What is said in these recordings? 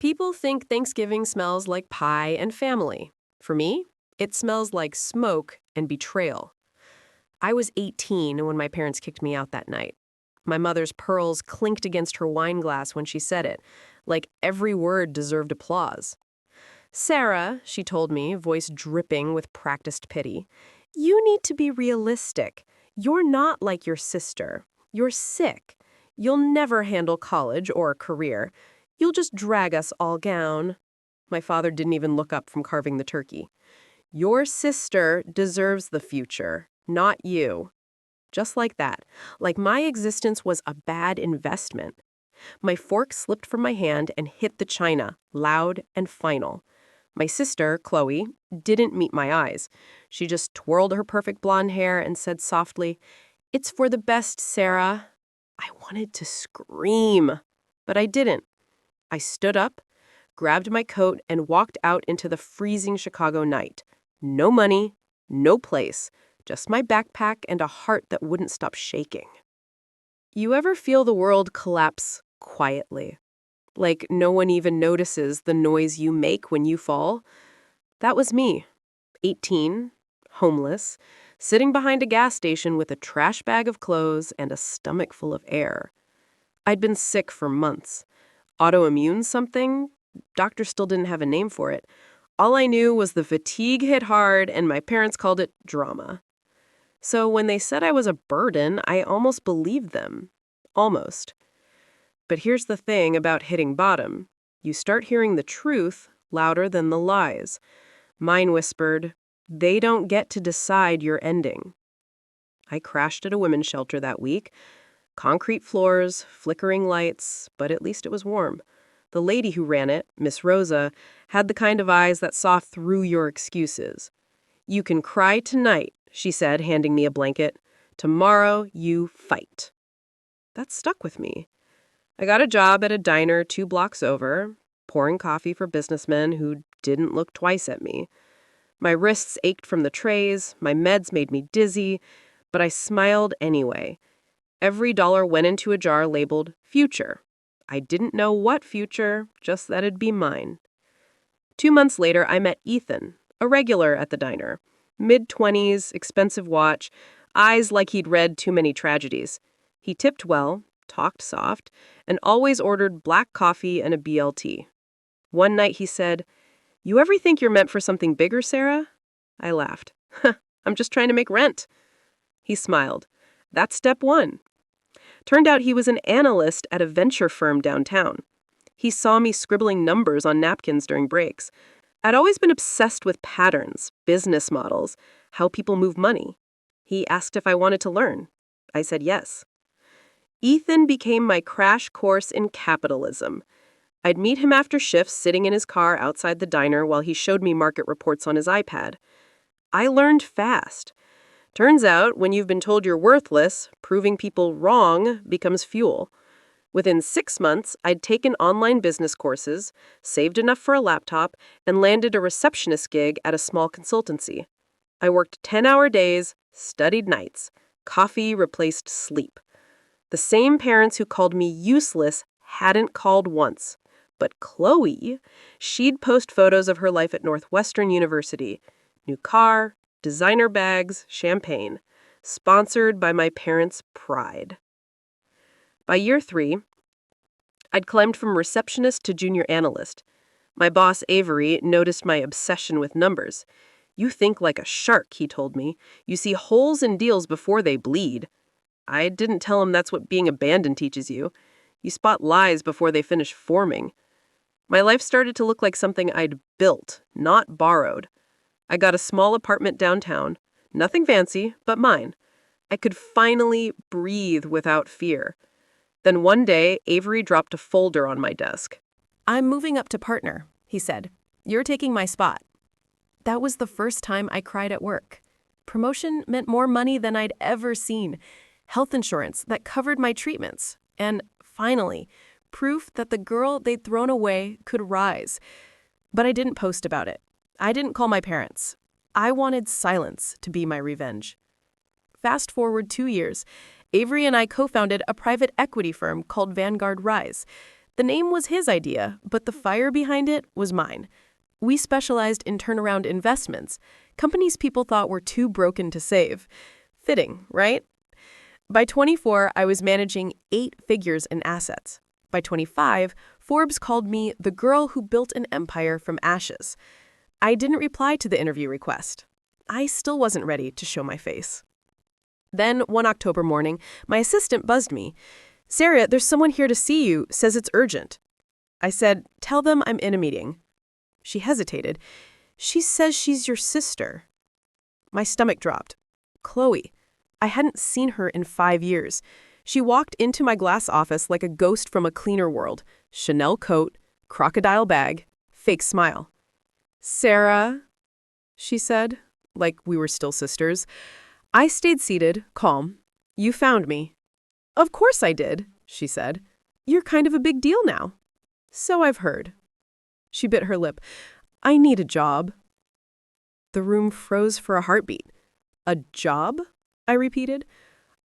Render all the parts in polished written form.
People think Thanksgiving smells like pie and family. For me, it smells like smoke and betrayal. I was 18 when my parents kicked me out that night. My mother's pearls clinked against her wine glass when she said it, like every word deserved applause. "Sarah," she told me, voice dripping with practiced pity, "you need to be realistic. You're not like your sister. You're sick. You'll never handle college or a career. You'll just drag us all down." My father didn't even look up from carving the turkey. "Your sister deserves the future, not you." Just like that, like my existence was a bad investment. My fork slipped from my hand and hit the china, loud and final. My sister, Chloe, didn't meet my eyes. She just twirled her perfect blonde hair and said softly, "It's for the best, Sarah." I wanted to scream, but I didn't. I stood up, grabbed my coat, and walked out into the freezing Chicago night. No money, no place, just my backpack and a heart that wouldn't stop shaking. You ever feel the world collapse quietly? Like no one even notices the noise you make when you fall? That was me, 18, homeless, sitting behind a gas station with a trash bag of clothes and a stomach full of air. I'd been sick for months. Autoimmune something? Doctor still didn't have a name for it. All I knew was the fatigue hit hard and my parents called it drama. So when they said I was a burden, I almost believed them. Almost. But here's the thing about hitting bottom. You start hearing the truth louder than the lies. Mine whispered, "They don't get to decide your ending." I crashed at a women's shelter that week. Concrete floors, flickering lights, but at least it was warm. The lady who ran it, Miss Rosa, had the kind of eyes that saw through your excuses. "You can cry tonight," she said, handing me a blanket. "Tomorrow you fight." That stuck with me. I got a job at a diner 2 blocks over, pouring coffee for businessmen who didn't look twice at me. My wrists ached from the trays, my meds made me dizzy, but I smiled anyway. Every dollar went into a jar labeled future. I didn't know what future, just that it'd be mine. 2 months later, I met Ethan, a regular at the diner. Mid-20s, expensive watch, eyes like he'd read too many tragedies. He tipped well, talked soft, and always ordered black coffee and a BLT. One night he said, "You ever think you're meant for something bigger, Sarah?" I laughed. "I'm just trying to make rent." He smiled. That's step 1. Turned out he was an analyst at a venture firm downtown. He saw me scribbling numbers on napkins during breaks. I'd always been obsessed with patterns, business models, how people move money. He asked if I wanted to learn. I said yes. Ethan became my crash course in capitalism. I'd meet him after shifts sitting in his car outside the diner while he showed me market reports on his iPad. I learned fast. Turns out, when you've been told you're worthless, proving people wrong becomes fuel. Within 6 months, I'd taken online business courses, saved enough for a laptop, and landed a receptionist gig at a small consultancy. I worked 10-hour days, studied nights. Coffee replaced sleep. The same parents who called me useless hadn't called once. But Chloe, she'd post photos of her life at Northwestern University. New car, designer bags, champagne. Sponsored by my parents' pride. By year 3, I'd climbed from receptionist to junior analyst. My boss, Avery, noticed my obsession with numbers. "You think like a shark," he told me. "You see holes in deals before they bleed." I didn't tell him that's what being abandoned teaches you. You spot lies before they finish forming. My life started to look like something I'd built, not borrowed. I got a small apartment downtown. Nothing fancy, but mine. I could finally breathe without fear. Then one day, Avery dropped a folder on my desk. "I'm moving up to partner," he said. "You're taking my spot." That was the first time I cried at work. Promotion meant more money than I'd ever seen. Health insurance that covered my treatments. And finally, proof that the girl they'd thrown away could rise. But I didn't post about it. I didn't call my parents. I wanted silence to be my revenge. Fast forward 2 years, Avery and I co-founded a private equity firm called Vanguard Rise. The name was his idea, but the fire behind it was mine. We specialized in turnaround investments, companies people thought were too broken to save. Fitting, right? By 24, I was managing 8 figures in assets. By 25, Forbes called me the girl who built an empire from ashes. I didn't reply to the interview request. I still wasn't ready to show my face. Then, one October morning, my assistant buzzed me. "Sarah, there's someone here to see you, says it's urgent." I said, "Tell them I'm in a meeting." She hesitated. "She says she's your sister." My stomach dropped. Chloe. I hadn't seen her in 5 years. She walked into my glass office like a ghost from a cleaner world. Chanel coat, crocodile bag, fake smile. "Sarah," she said, like we were still sisters. I stayed seated, calm. "You found me." "Of course I did," she said. "You're kind of a big deal now." "So I've heard." She bit her lip. "I need a job." The room froze for a heartbeat. "A job?" I repeated.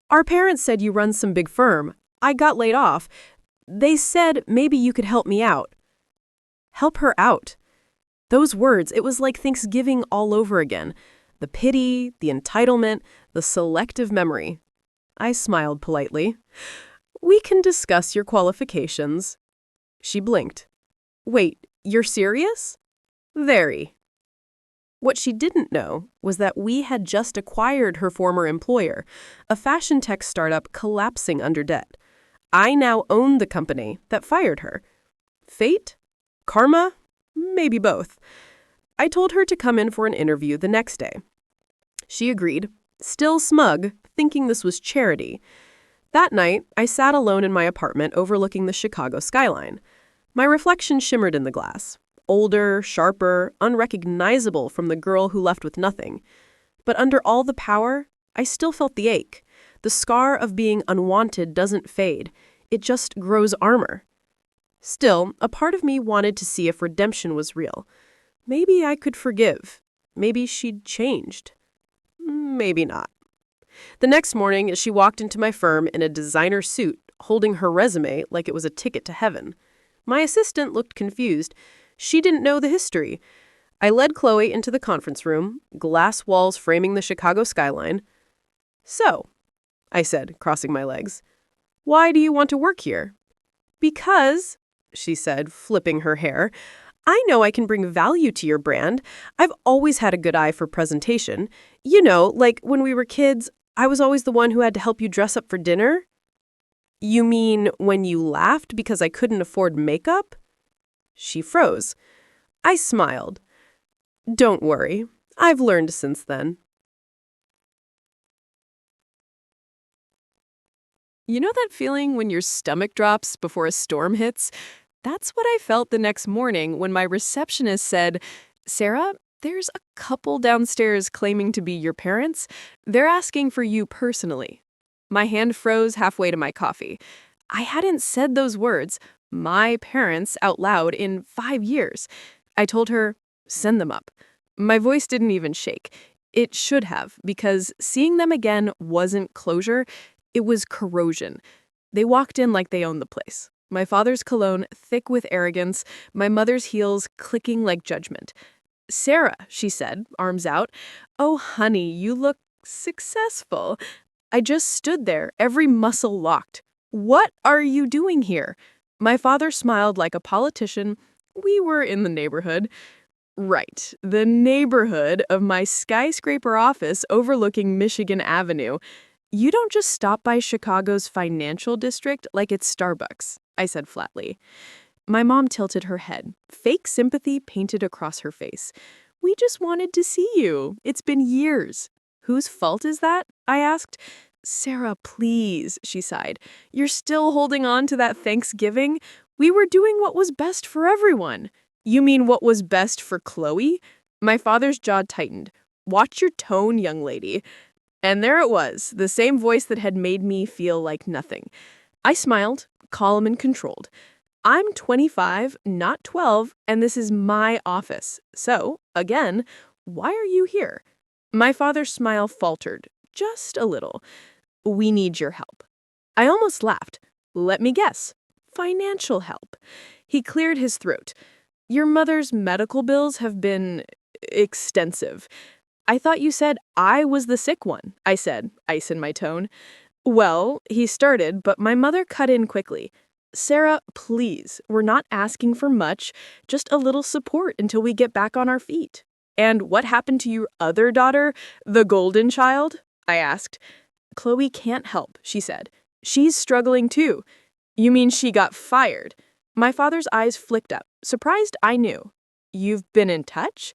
"Our parents said you run some big firm. I got laid off. They said maybe you could help me out." Help her out. Those words, it was like Thanksgiving all over again. The pity, the entitlement, the selective memory. I smiled politely. "We can discuss your qualifications." She blinked. "Wait, you're serious?" "Very." What she didn't know was that we had just acquired her former employer, a fashion tech startup collapsing under debt. I now owned the company that fired her. Fate? Karma? Maybe both. I told her to come in for an interview the next day. She agreed, still smug, thinking this was charity. That night, I sat alone in my apartment overlooking the Chicago skyline. My reflection shimmered in the glass. Older, sharper, unrecognizable from the girl who left with nothing. But under all the power, I still felt the ache. The scar of being unwanted doesn't fade. It just grows armor. Still, a part of me wanted to see if redemption was real. Maybe I could forgive. Maybe she'd changed. Maybe not. The next morning, she walked into my firm in a designer suit, holding her resume like it was a ticket to heaven. My assistant looked confused. She didn't know the history. I led Chloe into the conference room, glass walls framing the Chicago skyline. "So," I said, crossing my legs, "why do you want to work here?" "Because," she said, flipping her hair, "I know I can bring value to your brand. I've always had a good eye for presentation. You know, like when we were kids, I was always the one who had to help you dress up for dinner." "You mean when you laughed because I couldn't afford makeup?" She froze. I smiled. "Don't worry. I've learned since then." You know that feeling when your stomach drops before a storm hits? That's what I felt the next morning when my receptionist said, "Sarah, there's a couple downstairs claiming to be your parents. They're asking for you personally." My hand froze halfway to my coffee. I hadn't said those words, "my parents," out loud in 5 years. I told her, "Send them up." My voice didn't even shake. It should have, because seeing them again wasn't closure, it was corrosion. They walked in like they owned the place. My father's cologne thick with arrogance, my mother's heels clicking like judgment. "Sarah," she said, arms out. "Oh, honey, you look successful." I just stood there, every muscle locked. "What are you doing here?" My father smiled like a politician. We were in the neighborhood. Right, the neighborhood of my skyscraper office overlooking Michigan Avenue. "You don't just stop by Chicago's financial district like it's Starbucks," I said flatly. My mom tilted her head, fake sympathy painted across her face. "We just wanted to see you. It's been years." "Whose fault is that?" I asked. "Sarah, please," she sighed. "You're still holding on to that Thanksgiving? We were doing what was best for everyone." "You mean what was best for Chloe?" My father's jaw tightened. "Watch your tone, young lady." And there it was, the same voice that had made me feel like nothing. I smiled, calm and controlled. "I'm 25, not 12, and this is my office. So, again, why are you here?" My father's smile faltered, just a little. "We need your help." I almost laughed. "Let me guess. Financial help. He cleared his throat. Your mother's medical bills have been extensive. I thought you said I was the sick one, I said, ice in my tone. Well, he started, but my mother cut in quickly. Sarah, please, we're not asking for much, just a little support until we get back on our feet. And what happened to your other daughter, the golden child? I asked. Chloe can't help, she said. She's struggling too. You mean she got fired? My father's eyes flicked up, surprised I knew. You've been in touch?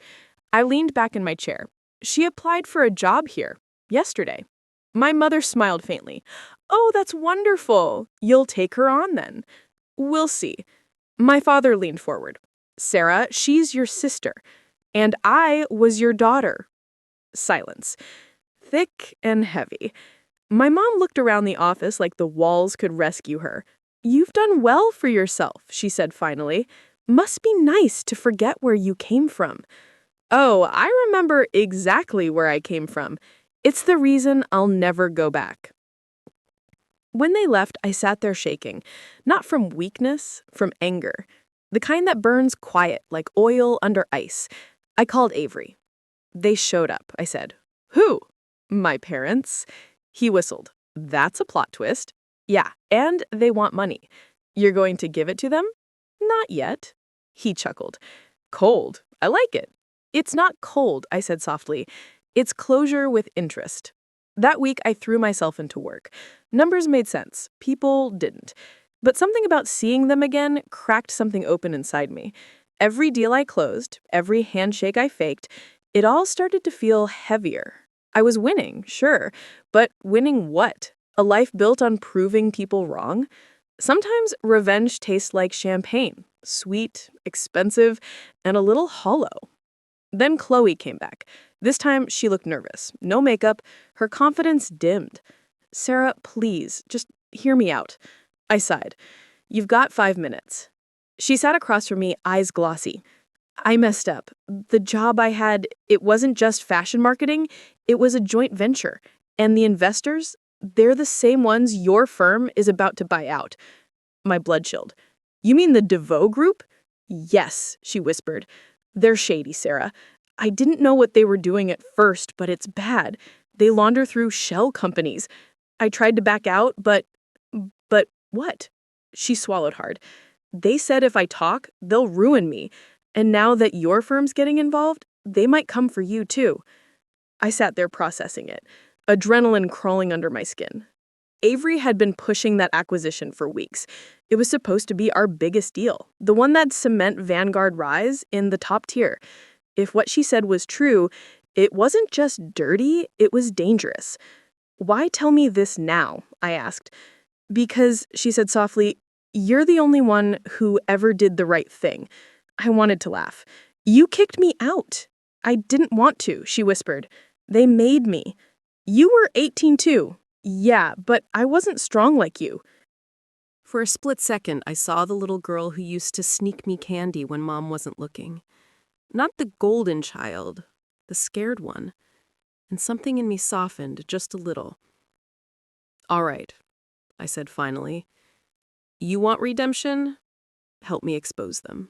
I leaned back in my chair. She applied for a job here, yesterday. My mother smiled faintly. Oh, that's wonderful. You'll take her on then. We'll see. My father leaned forward. Sarah, she's your sister. And I was your daughter. Silence. Thick and heavy. My mom looked around the office like the walls could rescue her. You've done well for yourself, she said finally. Must be nice to forget where you came from. Oh, I remember exactly where I came from. It's the reason I'll never go back. When they left, I sat there shaking. Not from weakness, from anger. The kind that burns quiet, like oil under ice. I called Avery. They showed up, I said. Who? My parents. He whistled. That's a plot twist. Yeah, and they want money. You're going to give it to them? Not yet. He chuckled. Cold. I like it. It's not cold, I said softly. It's closure with interest. That week, I threw myself into work. Numbers made sense. People didn't. But something about seeing them again cracked something open inside me. Every deal I closed, every handshake I faked, it all started to feel heavier. I was winning, sure, but winning what? A life built on proving people wrong? Sometimes revenge tastes like champagne, sweet, expensive, and a little hollow. Then Chloe came back. This time, she looked nervous. No makeup. Her confidence dimmed. Sarah, please, just hear me out. I sighed. You've got 5 minutes. She sat across from me, eyes glossy. I messed up. The job I had, it wasn't just fashion marketing. It was a joint venture. And the investors, they're the same ones your firm is about to buy out. My blood chilled. You mean the DeVoe Group? Yes, she whispered. They're shady, Sarah. I didn't know what they were doing at first, but it's bad. They launder through shell companies. I tried to back out, but what? She swallowed hard. They said if I talk, they'll ruin me. And now that your firm's getting involved, they might come for you too. I sat there processing it, adrenaline crawling under my skin. Avery had been pushing that acquisition for weeks. It was supposed to be our biggest deal, the one that'd cement Vanguard Rise in the top tier. If what she said was true, it wasn't just dirty, it was dangerous. Why tell me this now? I asked. Because, she said softly, you're the only one who ever did the right thing. I wanted to laugh. You kicked me out. I didn't want to, she whispered. They made me. You were 18 too. Yeah, but I wasn't strong like you. For a split second, I saw the little girl who used to sneak me candy when Mom wasn't looking. Not the golden child, the scared one. And something in me softened just a little. All right, I said finally. You want redemption? Help me expose them.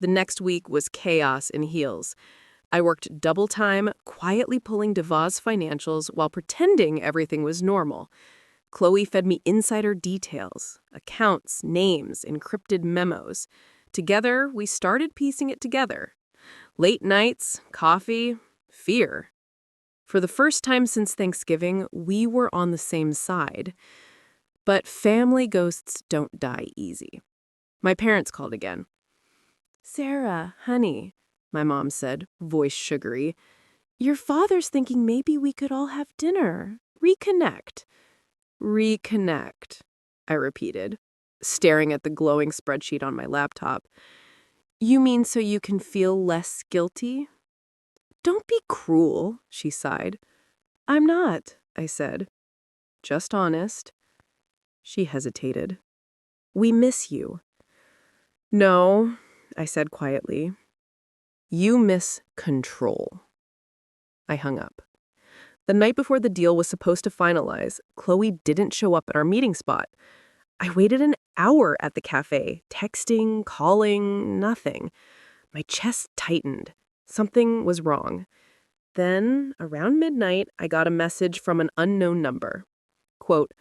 The next week was chaos in heels. I worked double time, quietly pulling DeVos financials while pretending everything was normal. Chloe fed me insider details, accounts, names, encrypted memos. Together, we started piecing it together. Late nights, coffee, fear. For the first time since Thanksgiving, we were on the same side. But family ghosts don't die easy. My parents called again. Sarah, honey, my mom said, voice sugary. Your father's thinking maybe we could all have dinner. Reconnect. Reconnect, I repeated, staring at the glowing spreadsheet on my laptop. You mean so you can feel less guilty? Don't be cruel, she sighed. I'm not, I said. Just honest. She hesitated. We miss you. No, I said quietly. You miss control. I hung up. The night before the deal was supposed to finalize, Chloe didn't show up at our meeting spot. I waited an hour at the cafe, texting, calling, nothing. My chest tightened. Something was wrong. Then, around midnight, I got a message from an unknown number. Quote,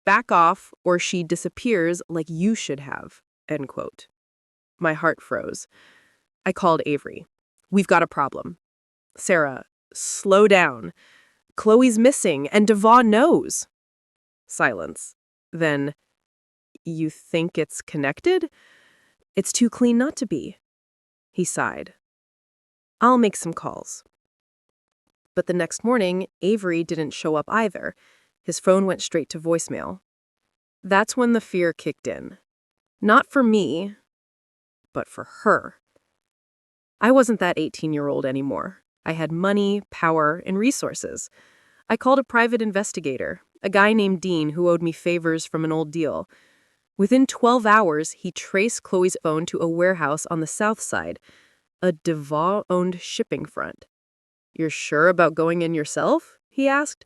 "Back off or she disappears like you should have." End quote. My heart froze. I called Avery. "We've got a problem." Sarah, "Slow down. Chloe's missing and Devon knows." Silence. Then, "You think it's connected? It's too clean not to be." He sighed. "I'll make some calls." But the next morning, Avery didn't show up either. His phone went straight to voicemail. That's when the fear kicked in. Not for me, but for her. I wasn't that 18-year-old anymore. I had money, power, and resources. I called a private investigator, a guy named Dean who owed me favors from an old deal. Within 12 hours, he traced Chloe's phone to a warehouse on the south side, a Devon-owned shipping front. "You're sure about going in yourself?" he asked.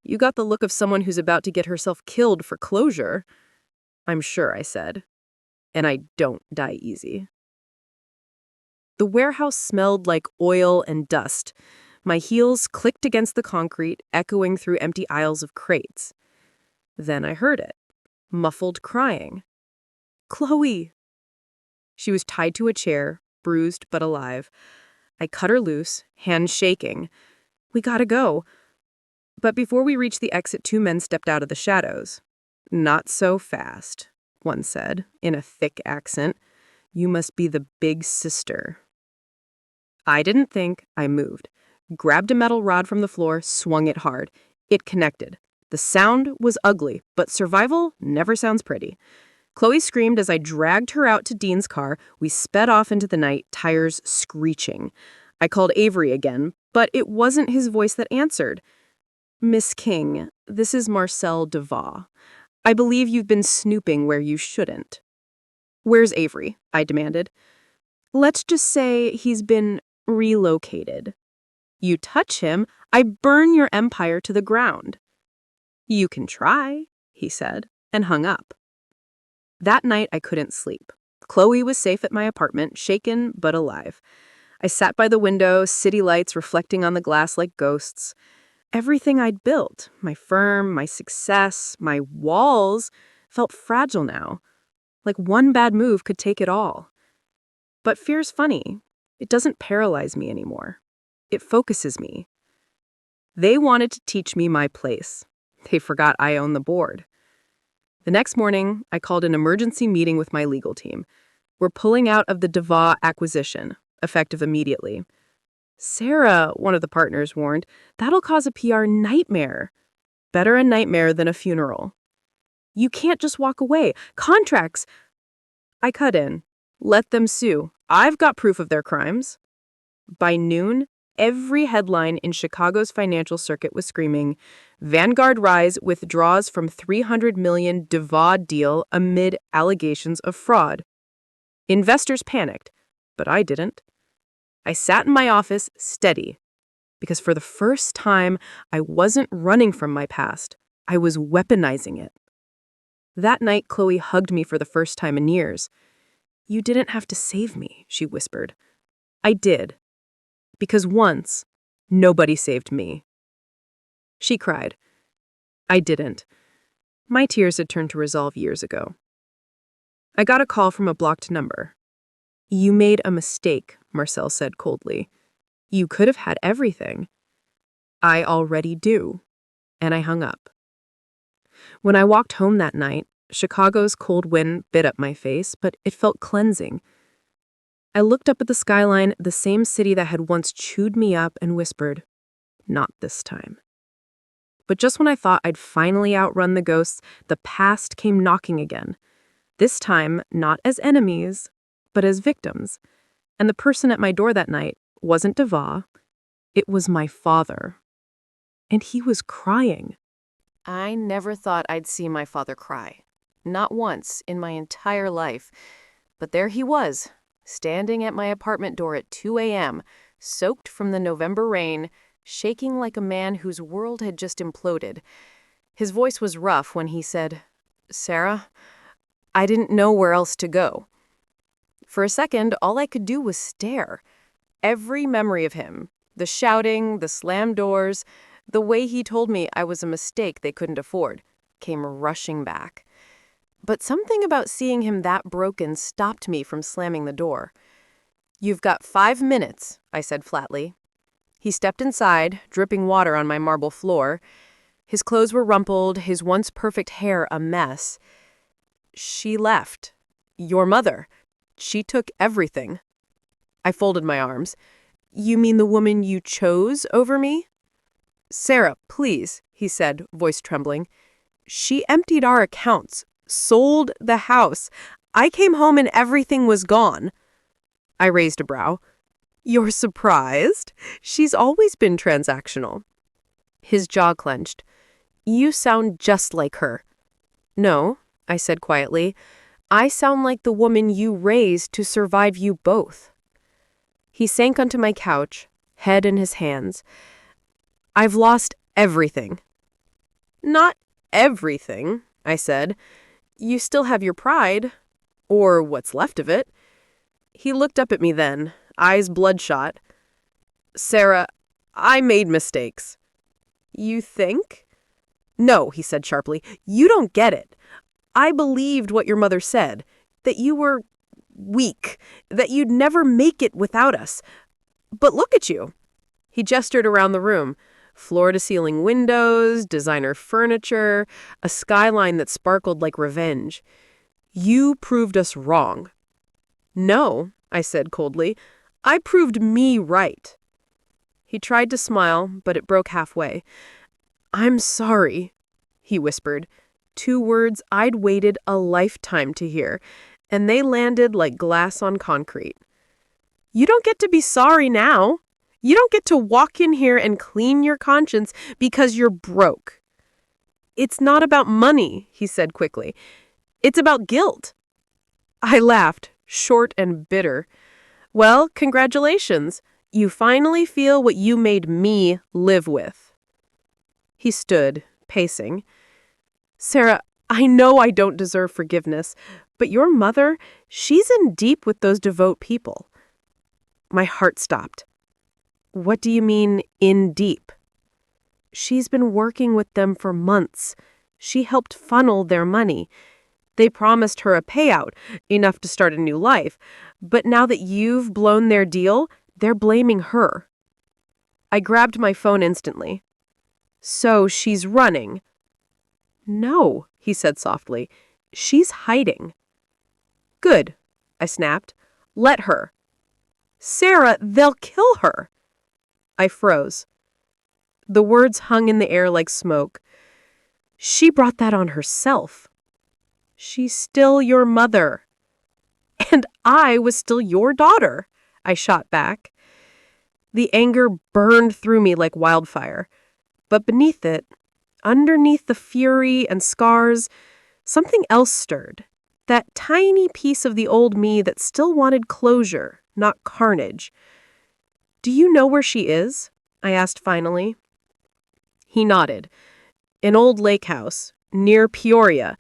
"You got the look of someone who's about to get herself killed for closure." "I'm sure," I said. "And I don't die easy." The warehouse smelled like oil and dust. My heels clicked against the concrete, echoing through empty aisles of crates. Then I heard it. Muffled crying. "Chloe!" She was tied to a chair, bruised but alive. I cut her loose, hands shaking. "We gotta go." But before we reached the exit, two men stepped out of the shadows. "Not so fast," one said, in a thick accent. "You must be the big sister." I didn't think. I moved. Grabbed a metal rod from the floor, swung it hard. It connected. The sound was ugly, but survival never sounds pretty. Chloe screamed as I dragged her out to Dean's car. We sped off into the night, tires screeching. I called Avery again, but it wasn't his voice that answered. "Miss King, this is Marcel Devon. I believe you've been snooping where you shouldn't." "Where's Avery?" I demanded. "Let's just say he's been relocated." "You touch him, I burn your empire to the ground." "You can try," he said, and hung up. That night, I couldn't sleep. Chloe was safe at my apartment, shaken but alive. I sat by the window, city lights reflecting on the glass like ghosts. Everything I'd built, my firm, my success, my walls, felt fragile now. Like one bad move could take it all. But fear's funny. It doesn't paralyze me anymore. It focuses me. They wanted to teach me my place. They forgot I own the board. The next morning, I called an emergency meeting with my legal team. We're pulling out of the Devon acquisition, effective immediately. "Sarah," one of the partners warned, "that'll cause a PR nightmare." "Better a nightmare than a funeral." "You can't just walk away. Contracts." I cut in. "Let them sue. I've got proof of their crimes." By noon, every headline in Chicago's financial circuit was screaming, "Vanguard Rise withdraws from $300 million Devon deal amid allegations of fraud." Investors panicked, but I didn't. I sat in my office, steady, because for the first time, I wasn't running from my past. I was weaponizing it. That night, Chloe hugged me for the first time in years. "You didn't have to save me," she whispered. I did. Because once, nobody saved me. She cried. I didn't. My tears had turned to resolve years ago. I got a call from a blocked number. "You made a mistake," Marcel said coldly. "You could have had everything." "I already do." And I hung up. When I walked home that night, Chicago's cold wind bit up my face, but it felt cleansing. I looked up at the skyline, the same city that had once chewed me up, and whispered, "Not this time." But just when I thought I'd finally outrun the ghosts, the past came knocking again. This time, not as enemies, but as victims. And the person at my door that night wasn't Devon. It was my father. And he was crying. I never thought I'd see my father cry. Not once in my entire life. But there he was, standing at my apartment door at 2 a.m., soaked from the November rain, shaking like a man whose world had just imploded. His voice was rough when he said, Sarah, I didn't know where else to go. For a second, all I could do was stare. Every memory of him, the shouting, the slammed doors, the way he told me I was a mistake they couldn't afford, came rushing back. But something about seeing him that broken stopped me from slamming the door. "You've got 5 minutes," I said flatly. He stepped inside, dripping water on my marble floor. His clothes were rumpled, his once perfect hair a mess. "She left. Your mother. She took everything." I folded my arms. "You mean the woman you chose over me?" "Sarah, please," he said, voice trembling. "She emptied our accounts, sold the house. I came home and everything was gone." I raised a brow. "You're surprised? She's always been transactional." His jaw clenched. "You sound just like her." "No," I said quietly. "I sound like the woman you raised to survive you both." He sank onto my couch, head in his hands. "I've lost everything." "Not everything," I said. "You still have your pride. Or what's left of it." He looked up at me then, eyes bloodshot. "Sarah, I made mistakes." "You think?" "No," he said sharply. "You don't get it. I believed what your mother said, that you were weak, that you'd never make it without us. But look at you." He gestured around the room. Floor-to-ceiling windows, designer furniture, a skyline that sparkled like revenge. "You proved us wrong." "No," I said coldly. "I proved me right." He tried to smile, but it broke halfway. "I'm sorry," he whispered. 2 words I'd waited a lifetime to hear, and they landed like glass on concrete. "You don't get to be sorry now. You don't get to walk in here and clean your conscience because you're broke." "It's not about money," he said quickly. "It's about guilt." I laughed, short and bitter. "Well, congratulations. You finally feel what you made me live with." He stood, pacing. "Sarah, I know I don't deserve forgiveness, but your mother, she's in deep with those devout people." My heart stopped. "What do you mean, in deep?" "She's been working with them for months. She helped funnel their money. They promised her a payout, enough to start a new life. But now that you've blown their deal, they're blaming her." I grabbed my phone instantly. "So she's running?" "No," he said softly. "She's hiding." "Good," I snapped. "Let her." "Sarah, they'll kill her." I froze. The words hung in the air like smoke. "She brought that on herself." "She's still your mother." "And I was still your daughter," I shot back. The anger burned through me like wildfire. But beneath it, underneath the fury and scars, something else stirred. That tiny piece of the old me that still wanted closure, not carnage. "Do you know where she is?" I asked finally. He nodded. "An old lake house, near Peoria.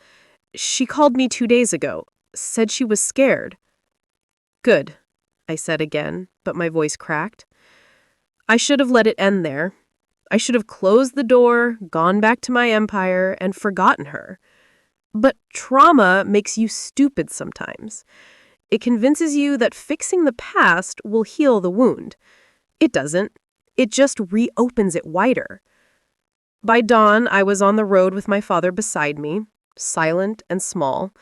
She called me 2 days ago, said she was scared." "Good," I said again, but my voice cracked. I should have let it end there. I should have closed the door, gone back to my empire, and forgotten her. But trauma makes you stupid sometimes. It convinces you that fixing the past will heal the wound. It doesn't. It just reopens it wider. By dawn, I was on the road with my father beside me, silent and small.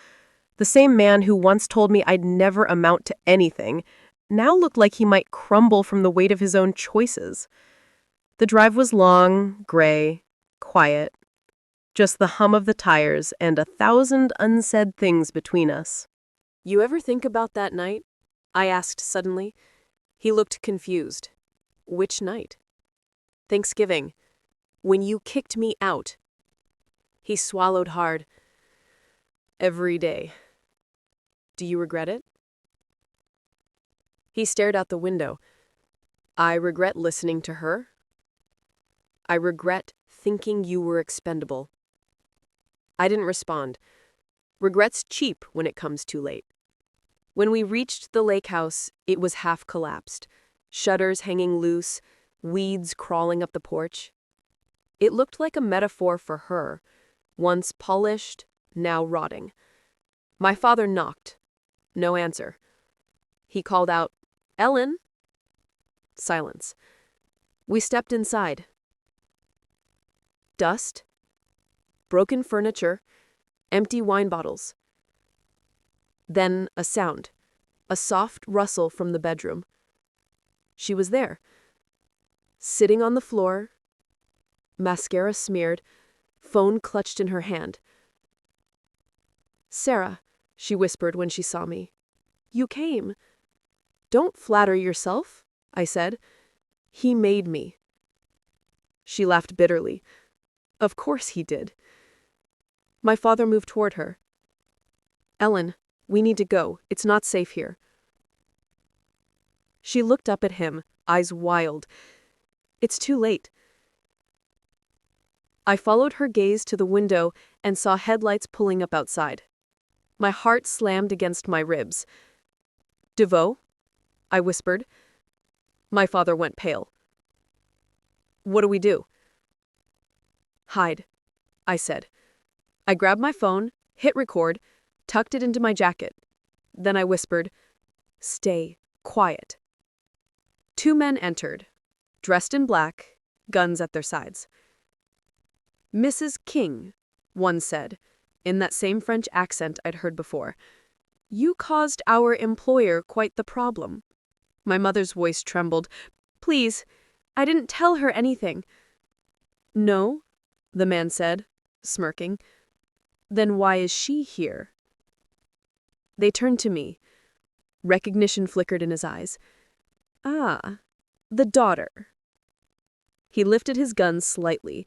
The same man who once told me I'd never amount to anything now looked like he might crumble from the weight of his own choices. The drive was long, gray, quiet. Just the hum of the tires and 1,000 unsaid things between us. "You ever think about that night?" I asked suddenly. He looked confused. "Which night?" "Thanksgiving. When you kicked me out." He swallowed hard. "Every day. Do you regret it?" He stared out the window. "I regret listening to her. I regret thinking you were expendable." I didn't respond. Regret's cheap when it comes too late. When we reached the lake house, it was half collapsed, shutters hanging loose, weeds crawling up the porch. It looked like a metaphor for her, once polished, now rotting. My father knocked. No answer. He called out, "Ellen?" Silence. We stepped inside. Dust, broken furniture, empty wine bottles. Then a sound, a soft rustle from the bedroom. She was there, sitting on the floor, mascara smeared, phone clutched in her hand. "Sarah," she whispered when she saw me. "You came." "Don't flatter yourself," I said. "He made me." She laughed bitterly. "Of course he did." My father moved toward her. "Ellen, we need to go. It's not safe here." She looked up at him, eyes wild. "It's too late." I followed her gaze to the window and saw headlights pulling up outside. My heart slammed against my ribs. "DeVoe?" I whispered. My father went pale. "What do we do?" "Hide," I said. I grabbed my phone, hit record, tucked it into my jacket. Then I whispered, "Stay quiet." 2 men entered, dressed in black, guns at their sides. "Mrs. King," one said, in that same French accent I'd heard before, "you caused our employer quite the problem." My mother's voice trembled. "Please, I didn't tell her anything." "No," the man said, smirking. "Then why is she here?" They turned to me. Recognition flickered in his eyes. "Ah, the daughter." He lifted his gun slightly.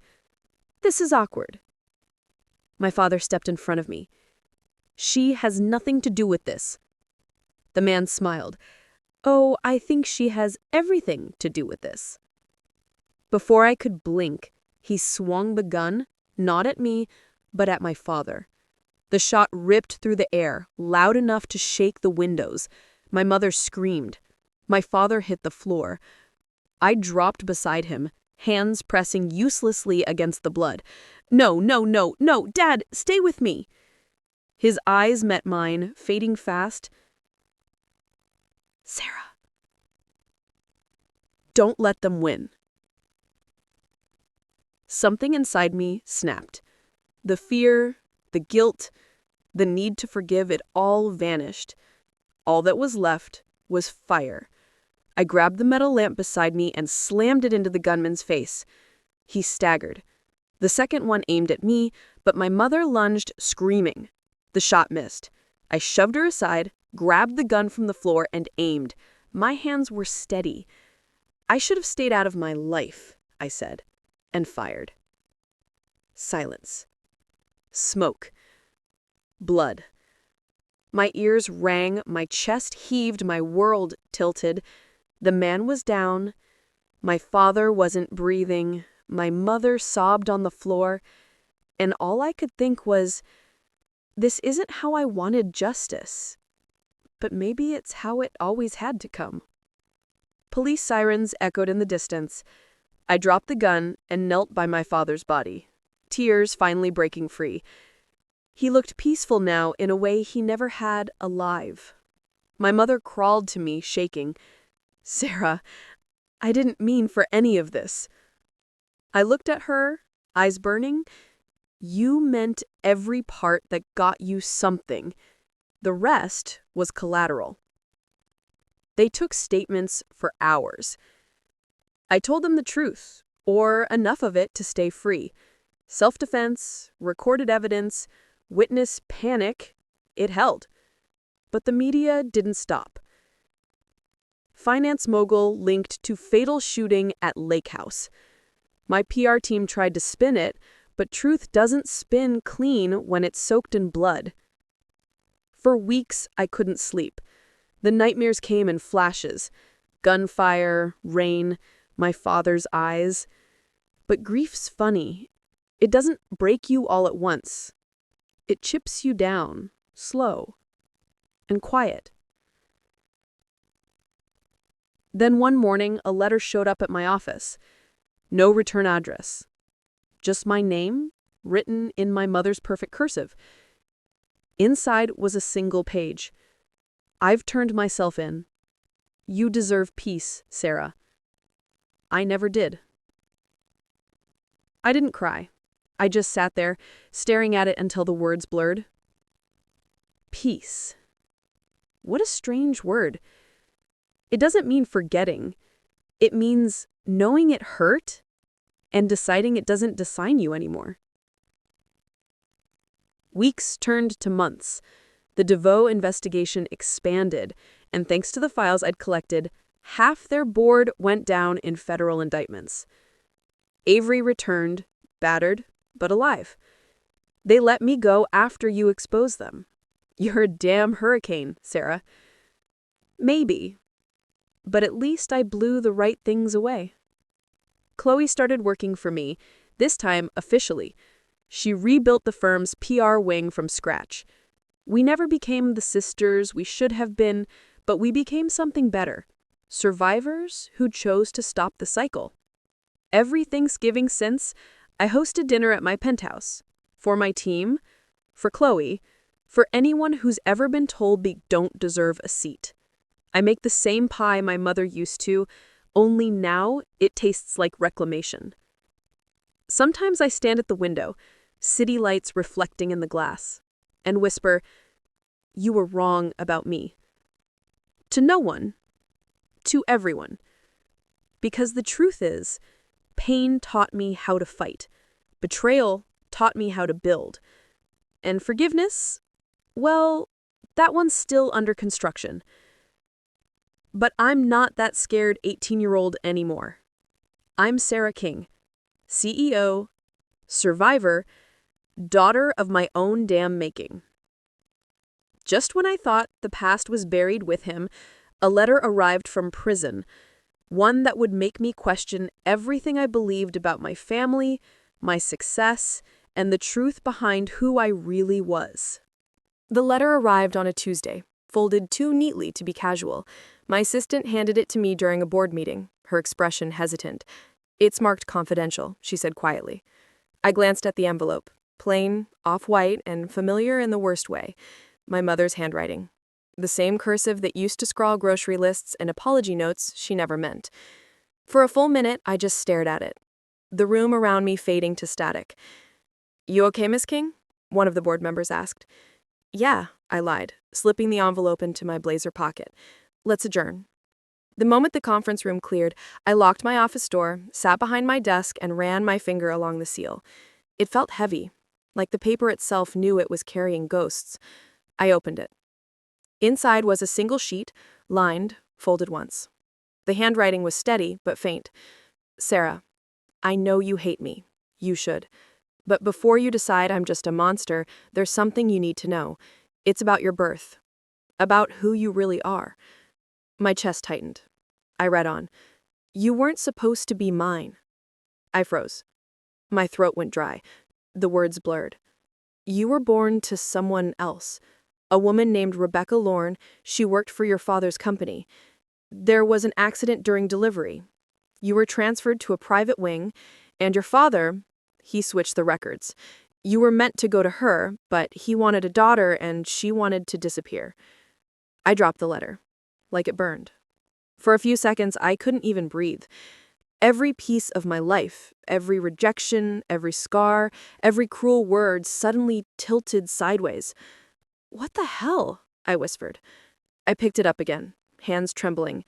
"This is awkward." My father stepped in front of me. "She has nothing to do with this." The man smiled. "Oh, I think she has everything to do with this." Before I could blink, he swung the gun, not at me, but at my father. The shot ripped through the air, loud enough to shake the windows. My mother screamed. My father hit the floor. I dropped beside him, hands pressing uselessly against the blood. "No, no, no, no, Dad, stay with me." His eyes met mine, fading fast. "Sarah, don't let them win." Something inside me snapped. The fear, the guilt, the need to forgive, it all vanished. All that was left was fire. I grabbed the metal lamp beside me and slammed it into the gunman's face. He staggered. The second one aimed at me, but my mother lunged, screaming. The shot missed. I shoved her aside, grabbed the gun from the floor, and aimed. My hands were steady. "I should have stayed out of my life," I said, and fired. Silence. Smoke. Blood. My ears rang, my chest heaved, my world tilted. The man was down. My father wasn't breathing. My mother sobbed on the floor. And all I could think was, this isn't how I wanted justice. But maybe it's how it always had to come. Police sirens echoed in the distance. I dropped the gun and knelt by my father's body, tears finally breaking free. He looked peaceful now in a way he never had alive. My mother crawled to me, shaking. "Sarah, I didn't mean for any of this." I looked at her, eyes burning. "You meant every part that got you something. The rest was collateral." They took statements for hours. I told them the truth, or enough of it to stay free. Self-defense, recorded evidence, witness panic, it held. But the media didn't stop. Finance mogul linked to fatal shooting at Lake House. My PR team tried to spin it, but truth doesn't spin clean when it's soaked in blood. For weeks, I couldn't sleep. The nightmares came in flashes. Gunfire, rain, my father's eyes. But grief's funny. It doesn't break you all at once. It chips you down, slow and quiet. Then one morning, a letter showed up at my office. No return address. Just my name, written in my mother's perfect cursive. Inside was a single page. I've turned myself in. You deserve peace, Sarah. I never did. I didn't cry. I just sat there, staring at it until the words blurred. Peace. What a strange word. It doesn't mean forgetting. It means knowing it hurt and deciding it doesn't define you anymore. Weeks turned to months. The DeVoe investigation expanded, and thanks to the files I'd collected, half their board went down in federal indictments. Avery returned, battered, but alive. They let me go after you exposed them. You're a damn hurricane, Sarah. Maybe. But at least I blew the right things away. Chloe started working for me, this time officially. She rebuilt the firm's PR wing from scratch. We never became the sisters we should have been, but we became something better. Survivors who chose to stop the cycle. Every Thanksgiving since, I hosted dinner at my penthouse. For my team, for Chloe, for anyone who's ever been told they don't deserve a seat. I make the same pie my mother used to, only now it tastes like reclamation. Sometimes I stand at the window, city lights reflecting in the glass, and whisper, "You were wrong about me." To no one. To everyone. Because the truth is, pain taught me how to fight. Betrayal taught me how to build. And forgiveness? Well, that one's still under construction. But I'm not that scared 18-year-old anymore. I'm Sarah King, CEO, survivor, daughter of my own damn making. Just when I thought the past was buried with him, a letter arrived from prison, one that would make me question everything I believed about my family, my success, and the truth behind who I really was. The letter arrived on a Tuesday, folded too neatly to be casual. My assistant handed it to me during a board meeting, her expression hesitant. "It's marked confidential," she said quietly. I glanced at the envelope, plain, off-white, and familiar in the worst way. My mother's handwriting. The same cursive that used to scrawl grocery lists and apology notes she never meant. For a full minute, I just stared at it, the room around me fading to static. "You okay, Miss King?" one of the board members asked. "Yeah," I lied, slipping the envelope into my blazer pocket. "Let's adjourn." The moment the conference room cleared, I locked my office door, sat behind my desk, and ran my finger along the seal. It felt heavy, like the paper itself knew it was carrying ghosts. I opened it. Inside was a single sheet, lined, folded once. The handwriting was steady, but faint. "Sarah, I know you hate me. You should. But before you decide I'm just a monster, there's something you need to know. It's about your birth. About who you really are." My chest tightened. I read on. "You weren't supposed to be mine." I froze. My throat went dry. The words blurred. "You were born to someone else. A woman named Rebecca Lorne. She worked for your father's company. There was an accident during delivery. You were transferred to a private wing, and your father, he switched the records. You were meant to go to her, but he wanted a daughter and she wanted to disappear." I dropped the letter, like it burned. For a few seconds, I couldn't even breathe. Every piece of my life, every rejection, every scar, every cruel word suddenly tilted sideways. "What the hell?" I whispered. I picked it up again, hands trembling.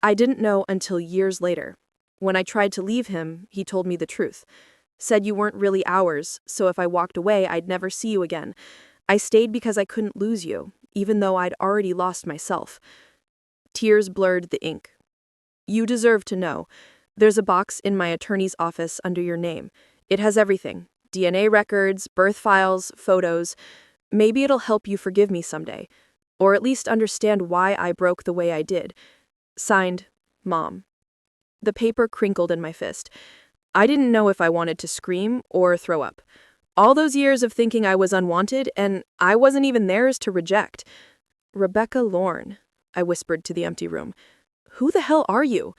I didn't know until years later. When I tried to leave him, he told me the truth. Said you weren't really ours, so if I walked away, I'd never see you again. I stayed because I couldn't lose you, even though I'd already lost myself. Tears blurred the ink. "You deserve to know. There's a box in my attorney's office under your name. It has everything. DNA records, birth files, photos. Maybe it'll help you forgive me someday. Or at least understand why I broke the way I did. Signed, Mom." The paper crinkled in my fist. I didn't know if I wanted to scream or throw up. All those years of thinking I was unwanted, and I wasn't even theirs to reject. Rebecca Lorne, I whispered to the empty room. Who the hell are you?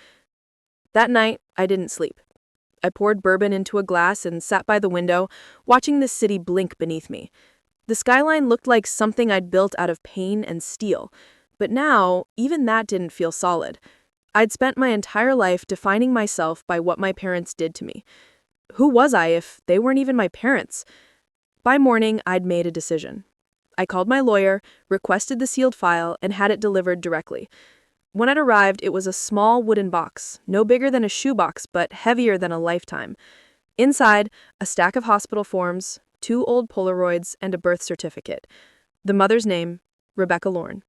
That night, I didn't sleep. I poured bourbon into a glass and sat by the window, watching the city blink beneath me. The skyline looked like something I'd built out of pain and steel, but now, even that didn't feel solid. I'd spent my entire life defining myself by what my parents did to me. Who was I if they weren't even my parents? By morning, I'd made a decision. I called my lawyer, requested the sealed file, and had it delivered directly. When it arrived, it was a small wooden box, no bigger than a shoebox, but heavier than a lifetime. Inside, a stack of hospital forms, 2 old Polaroids, and a birth certificate. The mother's name, Rebecca Lorne.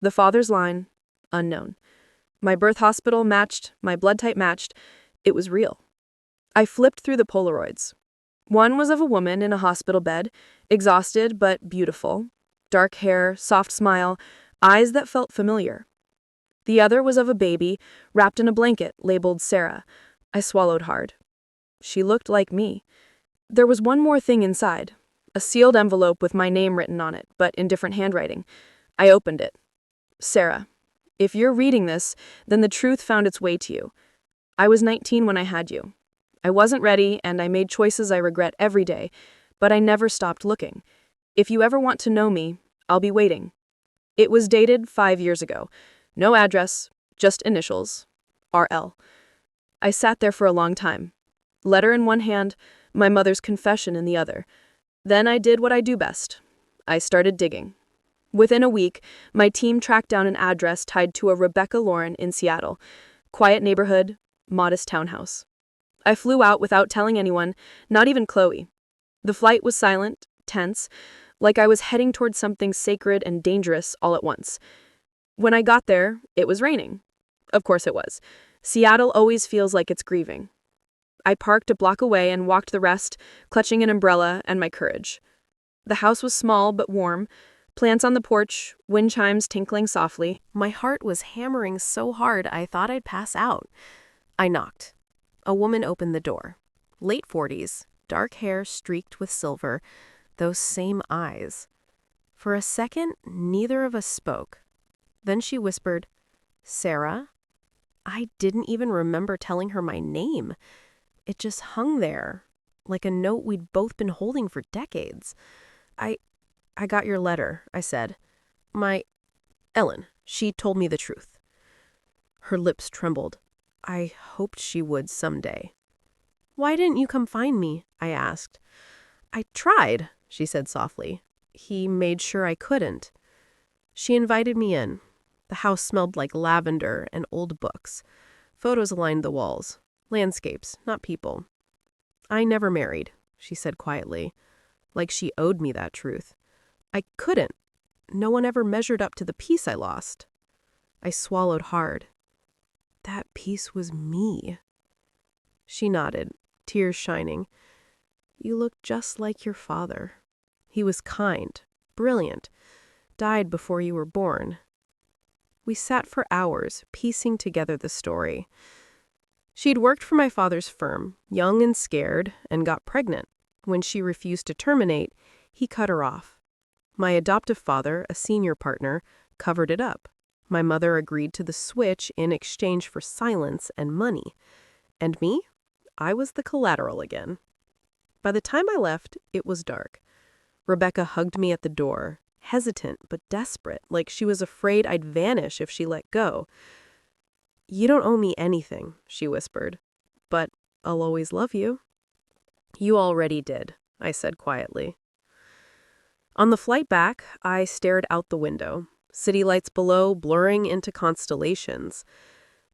The father's line, unknown. My birth hospital matched, my blood type matched. It was real. I flipped through the Polaroids. One was of a woman in a hospital bed, exhausted but beautiful. Dark hair, soft smile, eyes that felt familiar. The other was of a baby, wrapped in a blanket, labeled Sarah. I swallowed hard. She looked like me. There was one more thing inside, a sealed envelope with my name written on it, but in different handwriting. I opened it. Sarah, if you're reading this, then the truth found its way to you. I was 19 when I had you. I wasn't ready, and I made choices I regret every day, but I never stopped looking. If you ever want to know me, I'll be waiting. It was dated 5 years ago. No address, just initials. RL. I sat there for a long time. Letter in one hand, my mother's confession in the other. Then I did what I do best. I started digging. Within a week, my team tracked down an address tied to a Rebecca Lorne in Seattle. Quiet neighborhood, modest townhouse. I flew out without telling anyone, not even Chloe. The flight was silent, tense, like I was heading towards something sacred and dangerous all at once. When I got there, it was raining. Of course it was. Seattle always feels like it's grieving. I parked a block away and walked the rest, clutching an umbrella and my courage. The house was small but warm, plants on the porch, wind chimes tinkling softly. My heart was hammering so hard I thought I'd pass out. I knocked. A woman opened the door. Late 40s, dark hair streaked with silver, those same eyes. For a second, neither of us spoke. Then she whispered, "Sarah?" I didn't even remember telling her my name. It just hung there, like a note we'd both been holding for decades. I got your letter," I said. Ellen, she told me the truth." Her lips trembled. I hoped she would someday. "Why didn't you come find me?" I asked. "I tried," she said softly. "He made sure I couldn't." She invited me in. The house smelled like lavender and old books. Photos lined the walls. Landscapes, not people. "I never married," she said quietly, like she owed me that truth. "I couldn't. No one ever measured up to the peace I lost." I swallowed hard. That peace was me. She nodded, tears shining. "You look just like your father. He was kind, brilliant, died before you were born." We sat for hours, piecing together the story. She'd worked for my father's firm, young and scared, and got pregnant. When she refused to terminate, he cut her off. My adoptive father, a senior partner, covered it up. My mother agreed to the switch in exchange for silence and money. And me? I was the collateral again. By the time I left, it was dark. Rebecca hugged me at the door, hesitant but desperate, like she was afraid I'd vanish if she let go. "You don't owe me anything," she whispered, "but I'll always love you." "You already did," I said quietly. On the flight back, I stared out the window, city lights below blurring into constellations.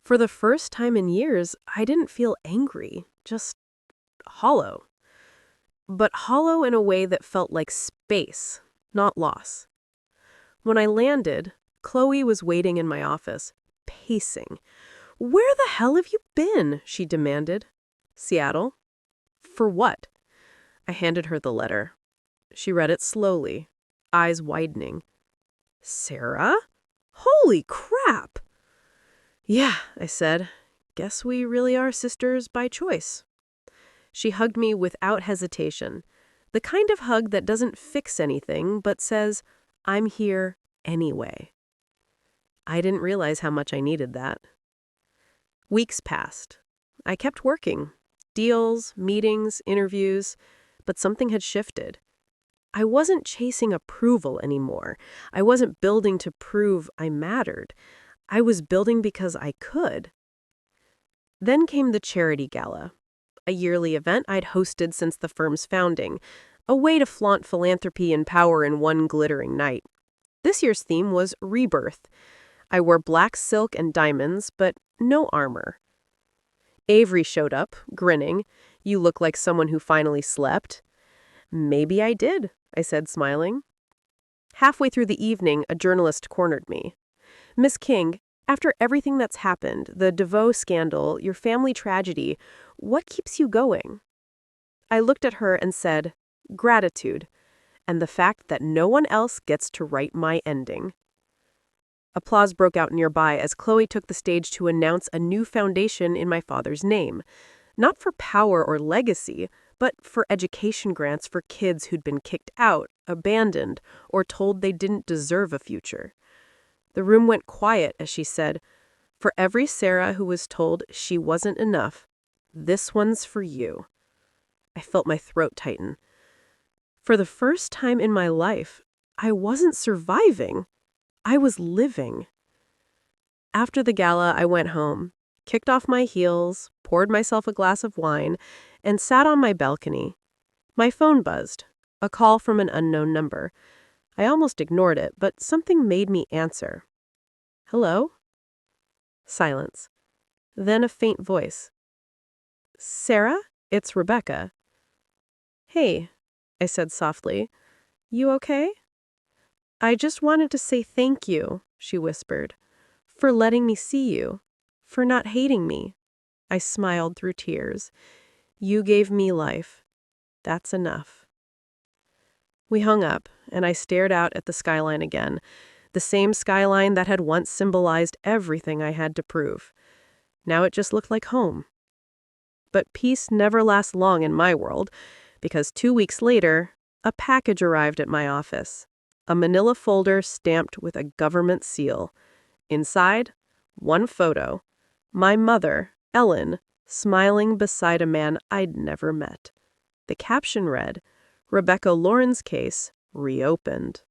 For the first time in years, I didn't feel angry, just hollow. But hollow in a way that felt like space, not loss. When I landed, Chloe was waiting in my office, pacing. "Where the hell have you been?" she demanded. "Seattle." "For what?" I handed her the letter. She read it slowly, eyes widening. "Sarah? Holy crap!" "Yeah," I said. "Guess we really are sisters by choice." She hugged me without hesitation. The kind of hug that doesn't fix anything, but says, I'm here anyway. I didn't realize how much I needed that. Weeks passed. I kept working. Deals, meetings, interviews, but something had shifted. I wasn't chasing approval anymore. I wasn't building to prove I mattered. I was building because I could. Then came the charity gala, a yearly event I'd hosted since the firm's founding, a way to flaunt philanthropy and power in one glittering night. This year's theme was rebirth. I wore black silk and diamonds, but no armor. Avery showed up, grinning. You look like someone who finally slept. Maybe I did, I said, smiling. Halfway through the evening, a journalist cornered me. Miss King, after everything that's happened, the DeVoe scandal, your family tragedy, what keeps you going? I looked at her and said, gratitude, and the fact that no one else gets to write my ending. Applause broke out nearby as Chloe took the stage to announce a new foundation in my father's name. Not for power or legacy, but for education grants for kids who'd been kicked out, abandoned, or told they didn't deserve a future. The room went quiet as she said, for every Sarah who was told she wasn't enough, this one's for you. I felt my throat tighten. For the first time in my life, I wasn't surviving. I was living. After the gala, I went home, kicked off my heels, poured myself a glass of wine, and sat on my balcony. My phone buzzed, a call from an unknown number. I almost ignored it, but something made me answer. Hello? Silence. Then a faint voice. Sarah? It's Rebecca. Hey, I said softly. You okay? I just wanted to say thank you, she whispered, for letting me see you, for not hating me. I smiled through tears. You gave me life. That's enough. We hung up, and I stared out at the skyline again, the same skyline that had once symbolized everything I had to prove. Now it just looked like home. But peace never lasts long in my world, because 2 weeks later, a package arrived at my office. A manila folder stamped with a government seal. Inside, one photo. My mother, Ellen, smiling beside a man I'd never met. The caption read, Rebecca Lauren's case reopened.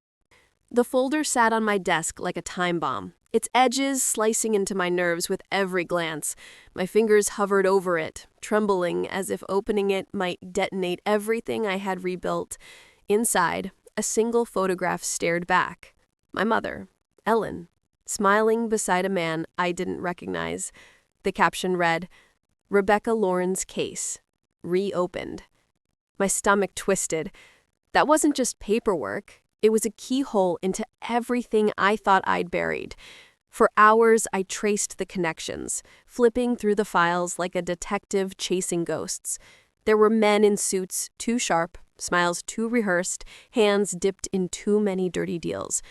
The folder sat on my desk like a time bomb, its edges slicing into my nerves with every glance. My fingers hovered over it, trembling as if opening it might detonate everything I had rebuilt. Inside, a single photograph stared back. My mother, Ellen, smiling beside a man I didn't recognize. The caption read, Rebecca Lauren's case reopened. My stomach twisted. That wasn't just paperwork. It was a keyhole into everything I thought I'd buried. For hours, I traced the connections, flipping through the files like a detective chasing ghosts. There were men in suits too sharp, smiles too rehearsed, hands dipped in too many dirty deals.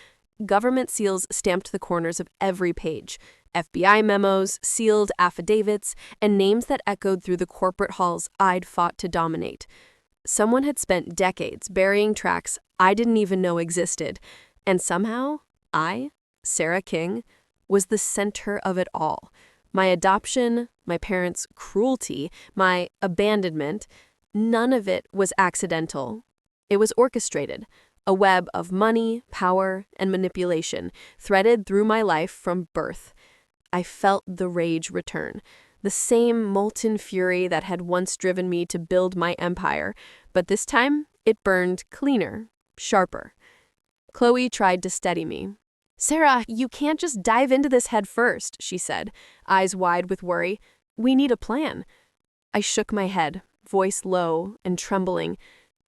Government seals stamped the corners of every page. FBI memos, sealed affidavits, and names that echoed through the corporate halls I'd fought to dominate. Someone had spent decades burying tracks I didn't even know existed, and somehow I, Sarah King, was the center of it all. My adoption, my parents' cruelty, my abandonment, none of it was accidental. It was orchestrated, a web of money, power, and manipulation threaded through my life from birth. I felt the rage return, the same molten fury that had once driven me to build my empire, but this time it burned cleaner, sharper. Chloe tried to steady me. Sarah, you can't just dive into this head first, she said, eyes wide with worry. We need a plan. I shook my head, voice low and trembling.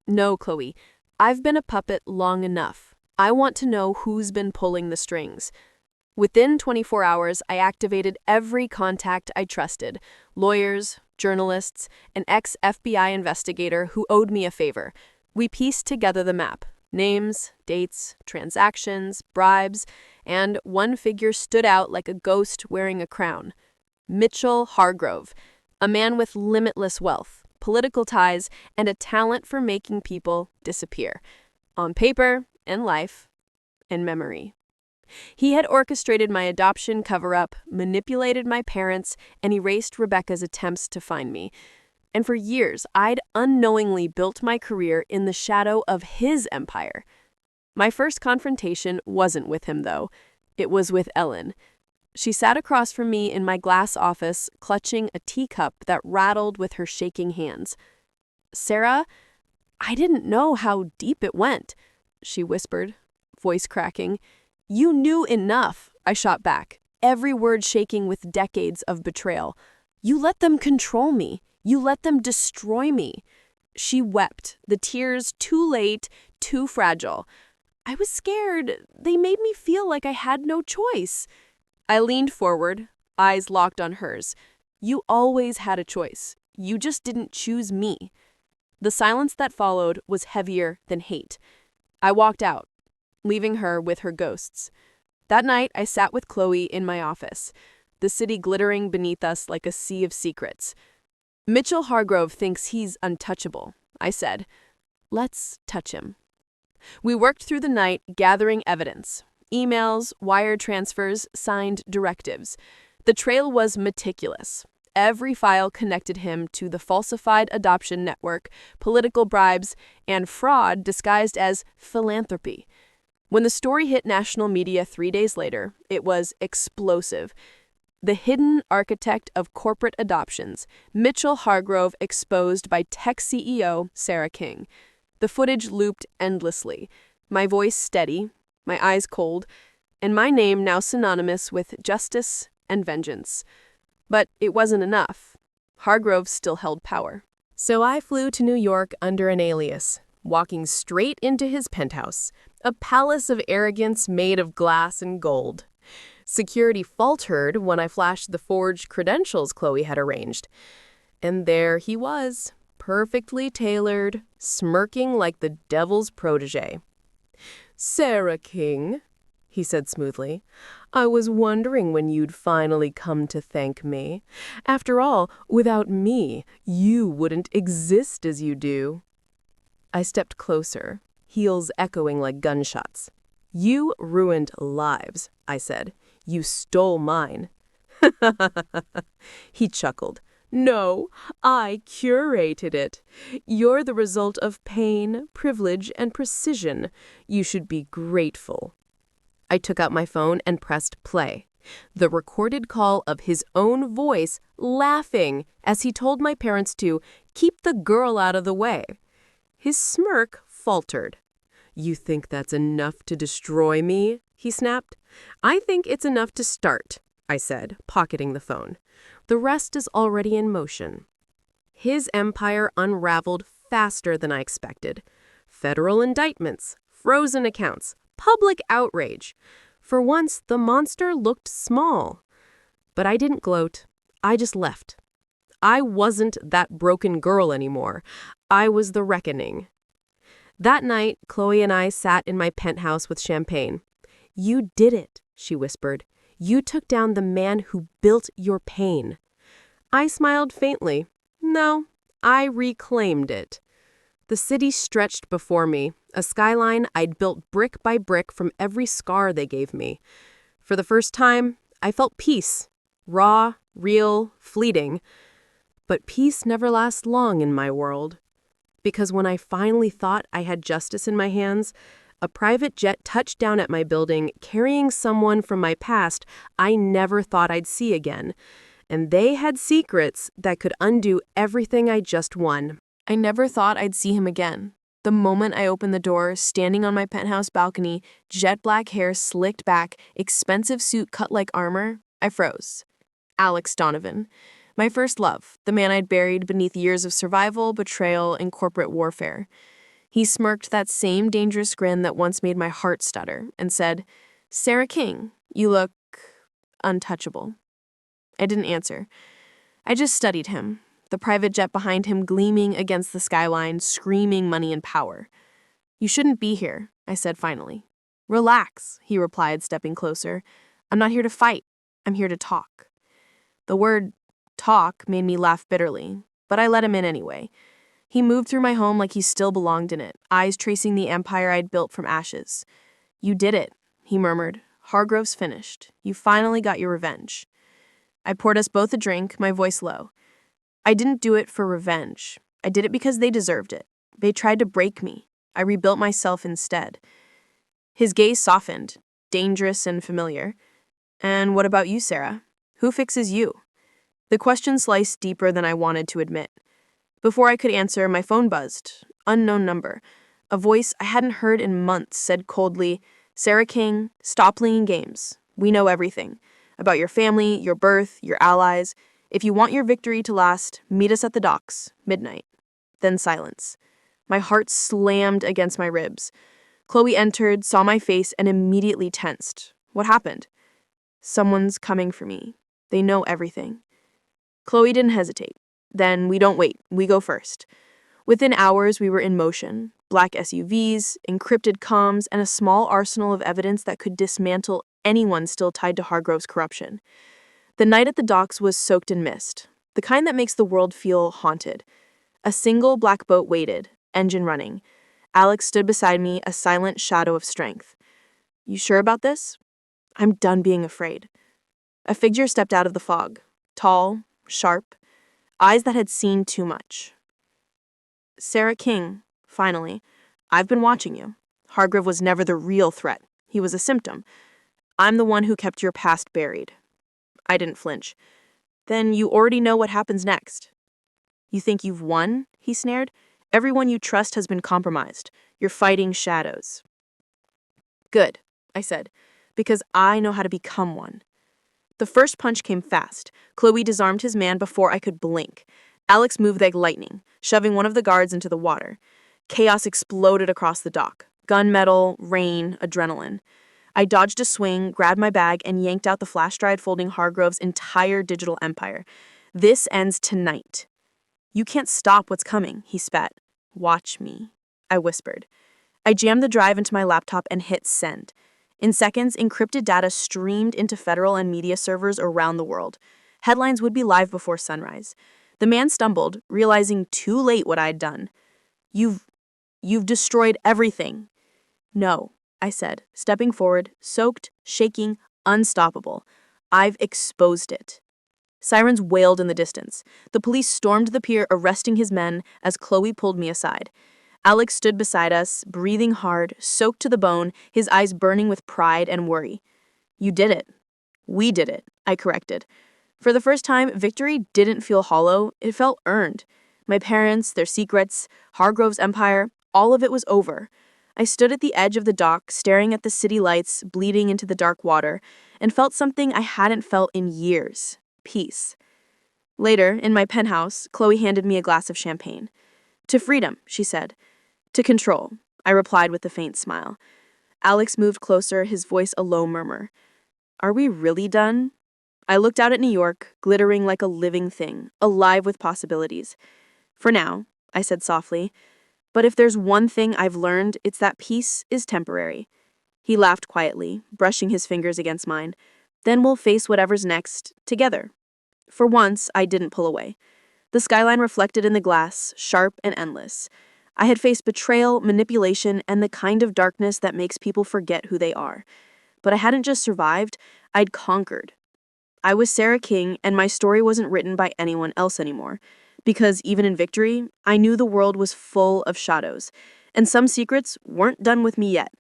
No, Chloe, I've been a puppet long enough. I want to know who's been pulling the strings. Within 24 hours, I activated every contact I trusted, lawyers, journalists, an ex-FBI investigator who owed me a favor. We pieced together the map, names, dates, transactions, bribes, and one figure stood out like a ghost wearing a crown. Mitchell Hargrove, a man with limitless wealth, political ties, and a talent for making people disappear. On paper, in life, in memory. He had orchestrated my adoption cover-up, manipulated my parents, and erased Rebecca's attempts to find me. And for years, I'd unknowingly built my career in the shadow of his empire. My first confrontation wasn't with him, though. It was with Ellen. She sat across from me in my glass office, clutching a teacup that rattled with her shaking hands. "Sarah, I didn't know how deep it went," she whispered, voice cracking. "You knew enough," I shot back, every word shaking with decades of betrayal. "You let them control me. You let them destroy me." She wept, the tears too late, too fragile. I was scared. They made me feel like I had no choice. I leaned forward, eyes locked on hers. "You always had a choice. You just didn't choose me." The silence that followed was heavier than hate. I walked out, leaving her with her ghosts. That night, I sat with Chloe in my office, the city glittering beneath us like a sea of secrets. "Mitchell Hargrove thinks he's untouchable," I said. "Let's touch him." We worked through the night, gathering evidence. Emails, wire transfers, signed directives. The trail was meticulous. Every file connected him to the falsified adoption network, political bribes, and fraud disguised as philanthropy. When the story hit national media 3 days later, it was explosive. The hidden architect of corporate adoptions, Mitchell Hargrove exposed by tech CEO Sarah King. The footage looped endlessly, my voice steady, my eyes cold, and my name now synonymous with justice and vengeance. But it wasn't enough. Hargrove still held power. So I flew to New York under an alias, walking straight into his penthouse, a palace of arrogance made of glass and gold. Security faltered when I flashed the forged credentials Chloe had arranged. And there he was, perfectly tailored, smirking like the devil's protege. "Sarah King," he said smoothly, "I was wondering when you'd finally come to thank me. After all, without me, you wouldn't exist as you do." I stepped closer, heels echoing like gunshots. "You ruined lives," I said. "You stole mine." He chuckled. "No, I curated it. You're the result of pain, privilege, and precision. You should be grateful." I took out my phone and pressed play. The recorded call of his own voice laughing as he told my parents to keep the girl out of the way. His smirk faltered. "You think that's enough to destroy me?" he snapped. "I think it's enough to start," I said, pocketing the phone. "The rest is already in motion." His empire unraveled faster than I expected. Federal indictments, frozen accounts, public outrage. For once, the monster looked small. But I didn't gloat. I just left. I wasn't that broken girl anymore. I was the reckoning. That night, Chloe and I sat in my penthouse with champagne. "You did it," she whispered. "You took down the man who built your pain." I smiled faintly. No, I reclaimed it. The city stretched before me, a skyline I'd built brick by brick from every scar they gave me. For the first time, I felt peace. Raw, real, fleeting. But peace never lasts long in my world. Because when I finally thought I had justice in my hands, a private jet touched down at my building, carrying someone from my past I never thought I'd see again. And they had secrets that could undo everything I just won. I never thought I'd see him again. The moment I opened the door, standing on my penthouse balcony, jet black hair slicked back, expensive suit cut like armor, I froze. Alex Donovan. My first love, the man I'd buried beneath years of survival, betrayal, and corporate warfare. He smirked that same dangerous grin that once made my heart stutter and said, "Sarah King, you look untouchable." I didn't answer. I just studied him, the private jet behind him gleaming against the skyline, screaming money and power. "You shouldn't be here," I said finally. "Relax," he replied, stepping closer. "I'm not here to fight. I'm here to talk." The word talk made me laugh bitterly. but I let him in anyway. He moved through my home like he still belonged in it, eyes tracing the empire I'd built from ashes. "You did it," he murmured. "Hargrove's finished. You finally got your revenge." I poured us both a drink, my voice low. "I didn't do it for revenge. I did it because they deserved it. They tried to break me. I rebuilt myself instead." His gaze softened, dangerous and familiar. "And what about you, Sarah? Who fixes you?" The question sliced deeper than I wanted to admit. Before I could answer, my phone buzzed. Unknown number. A voice I hadn't heard in months said coldly, "Sarah King, stop playing games. We know everything. About your family, your birth, your allies. If you want your victory to last, meet us at the docks, midnight." Then silence. My heart slammed against my ribs. Chloe entered, saw my face, and immediately tensed. "What happened?" "Someone's coming for me. They know everything." Chloe didn't hesitate. "Then we don't wait. We go first." Within hours, we were in motion. Black SUVs, encrypted comms, and a small arsenal of evidence that could dismantle anyone still tied to Hargrove's corruption. The night at the docks was soaked in mist, the kind that makes the world feel haunted. A single black boat waited, engine running. Alex stood beside me, a silent shadow of strength. "You sure about this?" "I'm done being afraid." A figure stepped out of the fog, tall, sharp, eyes that had seen too much. "Sarah King, finally. I've been watching you. Hargrove was never the real threat. He was a symptom. I'm the one who kept your past buried." I didn't flinch. "Then you already know what happens next." "You think you've won?" he snared. "Everyone you trust has been compromised. You're fighting shadows." "Good," I said, "because I know how to become one." The first punch came fast. Chloe disarmed his man before I could blink. Alex moved like lightning, shoving one of the guards into the water. Chaos exploded across the dock. Gunmetal, rain, adrenaline. I dodged a swing, grabbed my bag, and yanked out the flash drive folding Hargrove's entire digital empire. "This ends tonight." "You can't stop what's coming," he spat. "Watch me," I whispered. I jammed the drive into my laptop and hit send. In seconds, encrypted data streamed into federal and media servers around the world. Headlines would be live before sunrise. The man stumbled, realizing too late what I'd done. You've destroyed everything." "No," I said, stepping forward, soaked, shaking, unstoppable. "I've exposed it." Sirens wailed in the distance. The police stormed the pier, arresting his men as Chloe pulled me aside. Alex stood beside us, breathing hard, soaked to the bone, his eyes burning with pride and worry. "You did it." "We did it," I corrected. For the first time, victory didn't feel hollow, it felt earned. My parents, their secrets, Hargrove's empire, all of it was over. I stood at the edge of the dock, staring at the city lights bleeding into the dark water, and felt something I hadn't felt in years: peace. Later, in my penthouse, Chloe handed me a glass of champagne. "To freedom," she said. "To control," I replied with a faint smile. Alex moved closer, his voice a low murmur. "Are we really done?" I looked out at New York, glittering like a living thing, alive with possibilities. "For now," I said softly. "But if there's one thing I've learned, it's that peace is temporary." He laughed quietly, brushing his fingers against mine. "Then we'll face whatever's next, together." For once, I didn't pull away. The skyline reflected in the glass, sharp and endless. I had faced betrayal, manipulation, and the kind of darkness that makes people forget who they are. But I hadn't just survived, I'd conquered. I was Sarah King, and my story wasn't written by anyone else anymore. Because even in victory, I knew the world was full of shadows, and some secrets weren't done with me yet.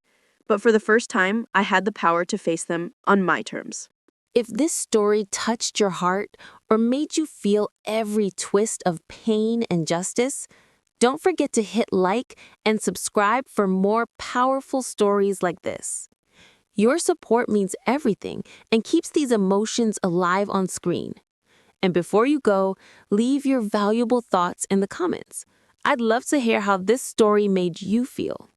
But for the first time, I had the power to face them on my terms. If this story touched your heart or made you feel every twist of pain and justice, don't forget to hit like and subscribe for more powerful stories like this. Your support means everything and keeps these emotions alive on screen. And before you go, leave your valuable thoughts in the comments. I'd love to hear how this story made you feel.